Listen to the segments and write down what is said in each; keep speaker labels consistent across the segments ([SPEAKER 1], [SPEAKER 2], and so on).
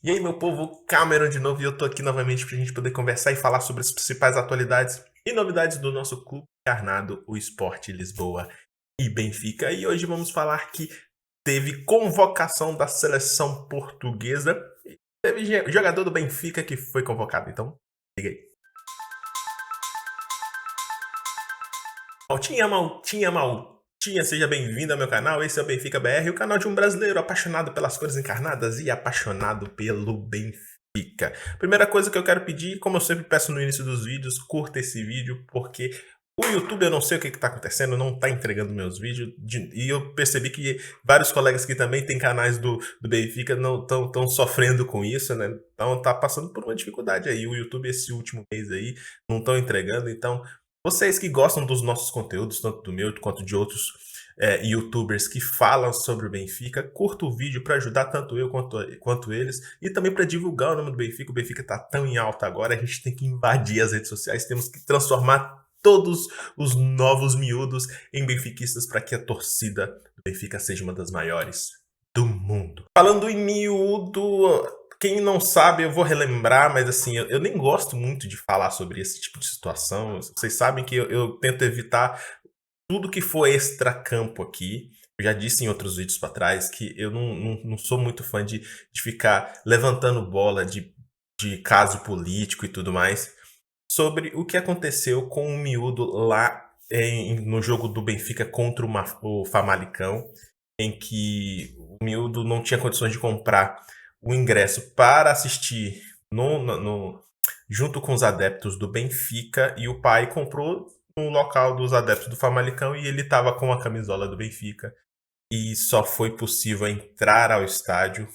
[SPEAKER 1] E aí, meu povo, Cameron de novo, e eu tô aqui novamente pra gente poder conversar e falar sobre as principais atualidades e novidades do nosso clube encarnado, o Sport Lisboa e Benfica. E hoje vamos falar que teve convocação da seleção portuguesa, e teve jogador do Benfica que foi convocado, então liga aí. Maltinha, Maltinha, Maltinha, seja bem-vindo ao meu canal. Esse é o Benfica BR, o canal de um brasileiro apaixonado pelas cores encarnadas e apaixonado pelo Benfica. Primeira coisa que eu quero pedir, como eu sempre peço no início dos vídeos, curta esse vídeo, porque o YouTube, eu não sei o que está acontecendo, não está entregando meus vídeos, e eu percebi que vários colegas que também têm canais do Benfica não estão sofrendo com isso, né? Então tá passando por uma dificuldade aí. O YouTube esse último mês aí não estão entregando, então vocês que gostam dos nossos conteúdos, tanto do meu quanto de outros youtubers que falam sobre o Benfica, curta o vídeo para ajudar tanto eu quanto eles e também para divulgar o nome do Benfica. O Benfica está tão em alta agora, a gente tem que invadir as redes sociais, temos que transformar todos os novos miúdos em benfiquistas para que a torcida do Benfica seja uma das maiores do mundo. Falando em miúdo, quem não sabe, eu vou relembrar, mas assim, eu nem gosto muito de falar sobre esse tipo de situação. Vocês sabem que eu tento evitar tudo que for extracampo aqui. Eu já disse em outros vídeos para trás que eu não sou muito fã de ficar levantando bola de caso político e tudo mais sobre o que aconteceu com o miúdo lá no jogo do Benfica contra o Famalicão, em que o miúdo não tinha condições de comprar o ingresso para assistir junto com os adeptos do Benfica, e o pai comprou no local dos adeptos do Famalicão e ele estava com a camisola do Benfica e só foi possível entrar ao estádio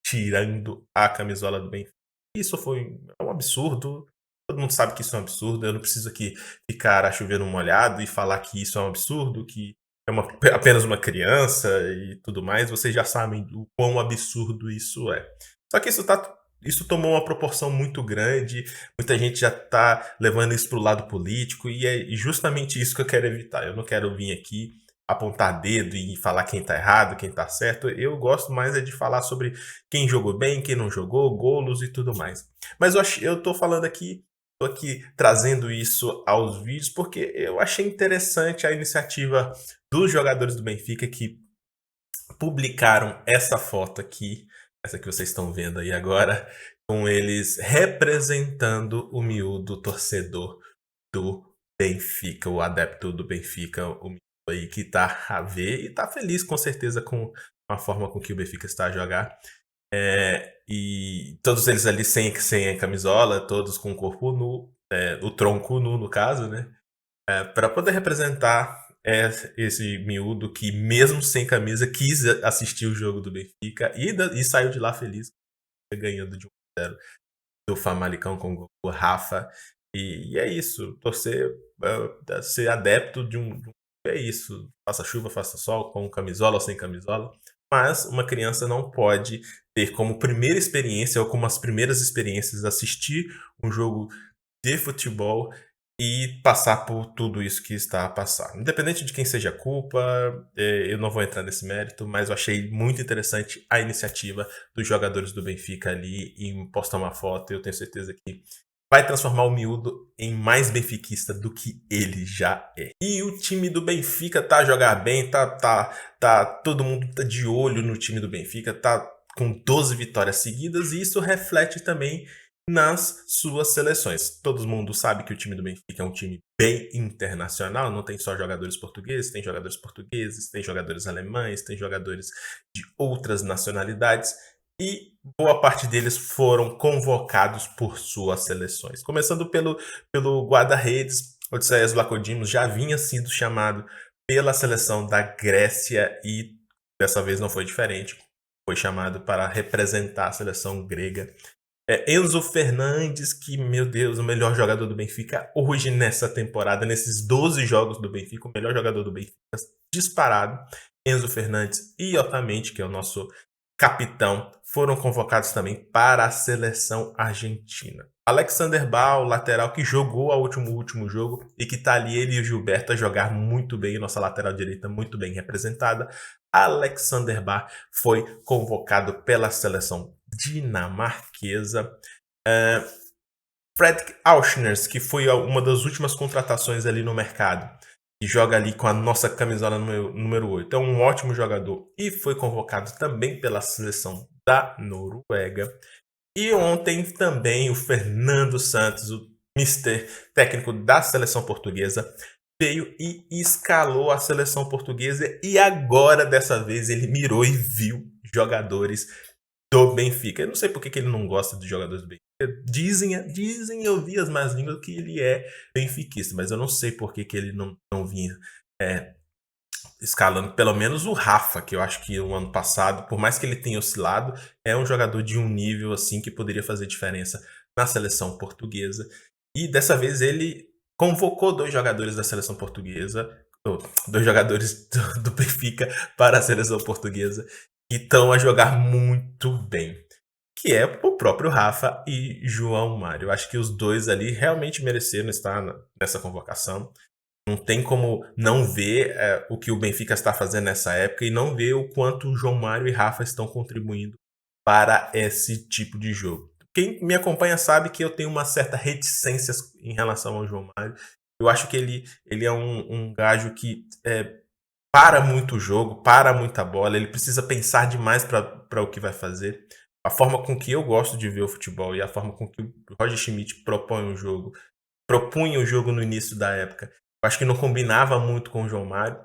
[SPEAKER 1] tirando a camisola do Benfica. Isso foi um absurdo. Todo mundo sabe que isso é um absurdo. Eu não preciso aqui ficar a chover no molhado e falar que isso é um absurdo, que é apenas uma criança e tudo mais. Vocês já sabem o quão absurdo isso é. Só que isso tomou uma proporção muito grande. Muita gente já está levando isso para o lado político e é justamente isso que eu quero evitar. Eu não quero vir aqui apontar dedo e falar quem tá errado, quem tá certo. Eu gosto mais de falar sobre quem jogou bem, quem não jogou, golos e tudo mais. Mas eu tô falando aqui, tô aqui trazendo isso aos vídeos porque eu achei interessante a iniciativa dos jogadores do Benfica que publicaram essa foto aqui, essa que vocês estão vendo aí agora, com eles representando o miúdo torcedor do Benfica, o adepto do Benfica, o aí que tá a ver e tá feliz com certeza com a forma com que o Benfica está a jogar. E todos eles ali sem a camisola, todos com o corpo nu, o tronco nu no caso, né? Para poder representar esse miúdo que mesmo sem camisa quis assistir o jogo do Benfica e saiu de lá feliz ganhando de 1-0 do Famalicão com o Rafa. E é isso, torcer, ser adepto de é isso, faça chuva, faça sol, com camisola ou sem camisola, mas uma criança não pode ter como primeira experiência ou como as primeiras experiências assistir um jogo de futebol e passar por tudo isso que está a passar. Independente de quem seja a culpa, eu não vou entrar nesse mérito, mas eu achei muito interessante a iniciativa dos jogadores do Benfica ali em postar uma foto. Eu tenho certeza que vai transformar o miúdo em mais benfiquista do que ele já é. E o time do Benfica tá a jogar bem, todo mundo tá de olho no time do Benfica, tá com 12 vitórias seguidas, e isso reflete também nas suas seleções. Todo mundo sabe que o time do Benfica é um time bem internacional, não tem só jogadores portugueses, tem jogadores alemães, tem jogadores de outras nacionalidades, e boa parte deles foram convocados por suas seleções. Começando pelo guarda-redes, Odysseas Vlachodimos já havia sido chamado pela seleção da Grécia e dessa vez não foi diferente. Foi chamado para representar a seleção grega. Enzo Fernandes, que, meu Deus, o melhor jogador do Benfica hoje nessa temporada, nesses 12 jogos do Benfica, o melhor jogador do Benfica disparado. Enzo Fernandes e Otamendi, que é o nosso capitão, foram convocados também para a seleção argentina. Alexander Ball, lateral que jogou o último jogo e que tá ali ele e o Gilberto a jogar muito bem, nossa lateral direita muito bem representada. Alexander Ball foi convocado pela seleção dinamarquesa. Fredrik Aursnes, que foi uma das últimas contratações ali no mercado, que joga ali com a nossa camisola número 8. É um ótimo jogador e foi convocado também pela seleção da Noruega. E ontem também o Fernando Santos, o mister técnico da seleção portuguesa, veio e escalou a seleção portuguesa e agora, dessa vez, ele mirou e viu jogadores do Benfica. Eu não sei por que ele não gosta de jogadores do Benfica. Dizem, eu vi as más línguas que ele é benfiquista, mas eu não sei por que ele não vinha escalando. Pelo menos o Rafa, que eu acho que o ano passado, por mais que ele tenha oscilado, é um jogador de um nível assim que poderia fazer diferença na seleção portuguesa. E dessa vez ele convocou 2 jogadores da seleção portuguesa, 2 jogadores do Benfica para a seleção portuguesa, que estão a jogar muito bem, que é o próprio Rafa e João Mário. Eu acho que os 2 ali realmente mereceram estar nessa convocação. Não tem como não ver o que o Benfica está fazendo nessa época e não ver o quanto o João Mário e Rafa estão contribuindo para esse tipo de jogo. Quem me acompanha sabe que eu tenho uma certa reticência em relação ao João Mário. Eu acho que ele é um gajo que para muito o jogo, para muita bola, ele precisa pensar demais para o que vai fazer. A forma com que eu gosto de ver o futebol e a forma com que o Roger Schmidt propunha o jogo no início da época, eu acho que não combinava muito com o João Mário.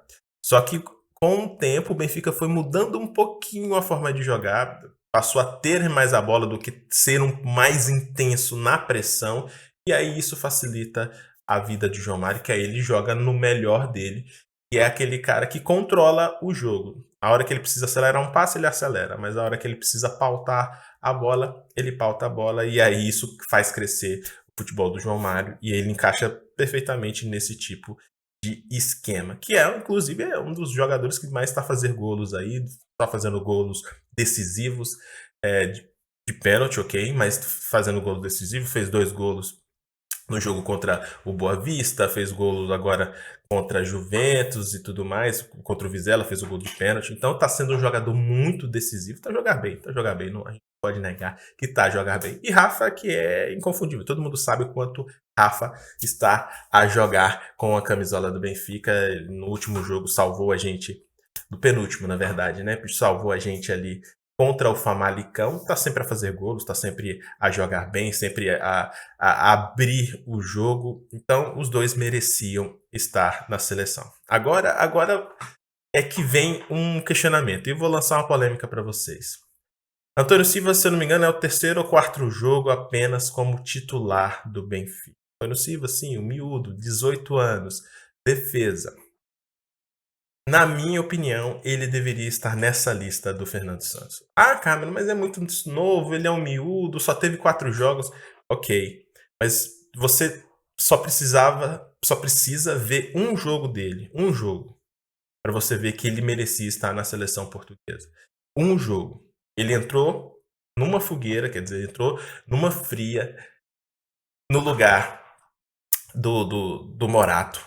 [SPEAKER 1] Só que com o tempo o Benfica foi mudando um pouquinho a forma de jogar, passou a ter mais a bola do que ser mais intenso na pressão, e aí isso facilita a vida de João Mário, que aí ele joga no melhor dele, que é aquele cara que controla o jogo. A hora que ele precisa acelerar um passe, ele acelera, mas a hora que ele precisa pautar a bola, ele pauta a bola, e aí isso faz crescer o futebol do João Mário, e ele encaixa perfeitamente nesse tipo de esquema, que inclusive, um dos jogadores que mais está fazendo golos aí, está fazendo golos decisivos, de pênalti, ok, mas fazendo golo decisivo, fez 2 golos no jogo contra o Boa Vista, fez golos agora contra a Juventus e tudo mais, contra o Vizela fez o gol de pênalti, então tá sendo um jogador muito decisivo, tá a jogar bem, não, a gente pode negar que tá a jogar bem. E Rafa, que é inconfundível, todo mundo sabe o quanto Rafa está a jogar com a camisola do Benfica. No último jogo salvou a gente, no penúltimo na verdade, né, salvou a gente ali contra o Famalicão, tá sempre a fazer golos, tá sempre a jogar bem, sempre a abrir o jogo. Então, os 2 mereciam estar na seleção. Agora é que vem um questionamento, e eu vou lançar uma polêmica para vocês. Antônio Silva, se eu não me engano, é o 3º ou 4º jogo apenas como titular do Benfica. Antônio Silva, sim, o miúdo, 18 anos, defesa. Na minha opinião, ele deveria estar nessa lista do Fernando Santos. Ah, Cameron, mas é muito novo, ele é um miúdo, só teve 4 jogos. Ok, mas você só precisa ver um jogo dele, um jogo, para você ver que ele merecia estar na seleção portuguesa. Um jogo. Ele entrou numa fogueira, quer dizer, entrou numa fria, no lugar do Morato,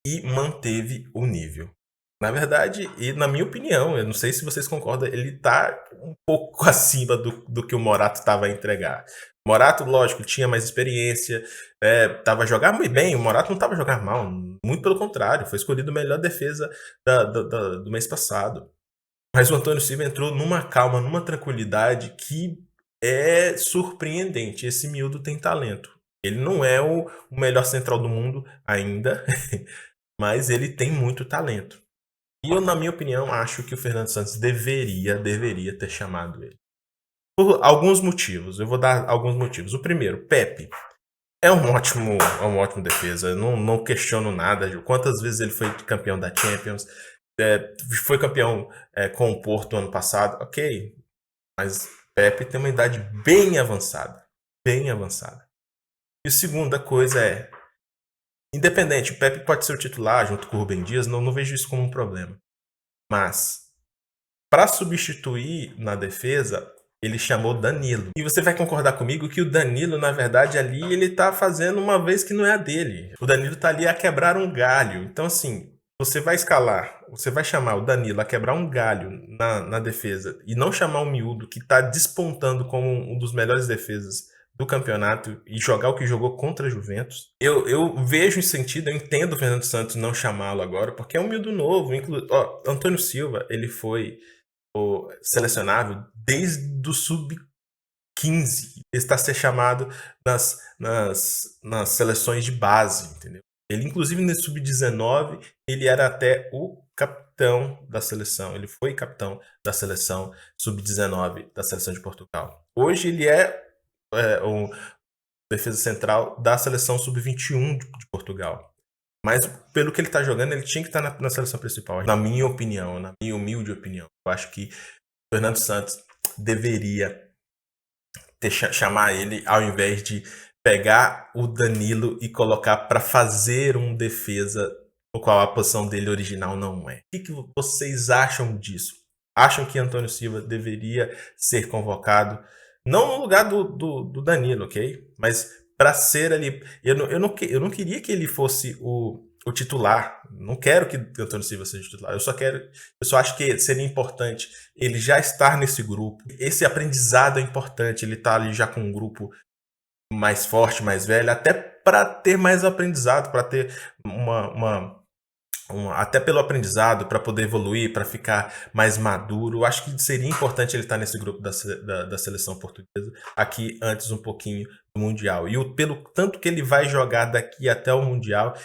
[SPEAKER 1] e manteve o nível. Na verdade, e na minha opinião, eu não sei se vocês concordam, ele tá um pouco acima do que o Morato estava a entregar. O Morato, lógico, tinha mais experiência, estava a jogar muito bem, o Morato não estava a jogar mal, muito pelo contrário, foi escolhido a melhor defesa do mês passado. Mas o Antônio Silva entrou numa calma, numa tranquilidade que é surpreendente. Esse miúdo tem talento. Ele não é o melhor central do mundo ainda, mas ele tem muito talento. E eu, na minha opinião, acho que o Fernando Santos deveria ter chamado ele. Por alguns motivos. Eu vou dar alguns motivos. O primeiro, Pepe. É um ótimo defesa. Não questiono nada. Quantas vezes ele foi campeão da Champions? Foi campeão com o Porto ano passado. Ok. Mas Pepe tem uma idade bem avançada. Bem avançada. E a segunda coisa é, independente, o Pepe pode ser o titular junto com o Rubem Dias, não vejo isso como um problema. Mas, para substituir na defesa, ele chamou Danilo. E você vai concordar comigo que o Danilo, na verdade, ali, ele tá fazendo uma vez que não é a dele. O Danilo tá ali a quebrar um galho. Então, assim, você vai escalar, você vai chamar o Danilo a quebrar um galho na defesa e não chamar o Miúdo, que tá despontando como um dos melhores defesas do campeonato e jogar o que jogou contra a Juventus. Eu vejo em sentido, eu entendo o Fernando Santos não chamá-lo agora, porque é um Miúdo novo. Antônio Silva, ele foi selecionável desde o sub-15. Ele está a ser chamado nas seleções de base, entendeu? Ele, inclusive, no sub-19, ele era até o capitão da seleção. Ele foi capitão da seleção sub-19 da seleção de Portugal. Hoje ele é o defesa central da seleção sub-21 de Portugal. Mas pelo que ele tá jogando, ele tinha que estar na seleção principal. Na minha opinião, na minha humilde opinião. Eu acho que o Fernando Santos deveria chamar ele, ao invés de pegar o Danilo e colocar para fazer um defesa no qual a posição dele original não é. O que vocês acham disso? Acham que Antônio Silva deveria ser convocado, não no lugar do Danilo, ok? Mas para ser ali. Eu não queria que ele fosse o titular. Não quero que Antônio Silva seja titular. Eu só acho que seria importante ele já estar nesse grupo. Esse aprendizado é importante. Ele tá ali já com um grupo mais forte, mais velho, até para ter mais aprendizado, para ter até pelo aprendizado, para poder evoluir, para ficar mais maduro. Eu acho que seria importante ele estar nesse grupo da seleção portuguesa aqui antes um pouquinho do Mundial. E pelo tanto que ele vai jogar daqui até o Mundial,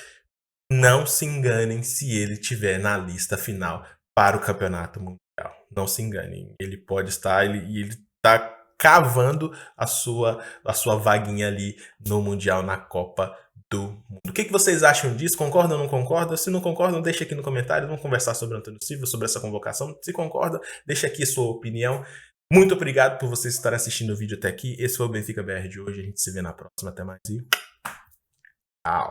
[SPEAKER 1] não se enganem se ele estiver na lista final para o Campeonato Mundial. Não se enganem. Ele pode estar, ele está cavando a sua vaguinha ali no Mundial, na Copa do Mundo. O que vocês acham disso? Concordam ou não concordam? Se não concordam, deixa aqui no comentário. Vamos conversar sobre o Antônio Silva, sobre essa convocação. Se concorda, deixa aqui a sua opinião. Muito obrigado por vocês estarem assistindo o vídeo até aqui. Esse foi o Benfica BR de hoje. A gente se vê na próxima. Até mais e tchau.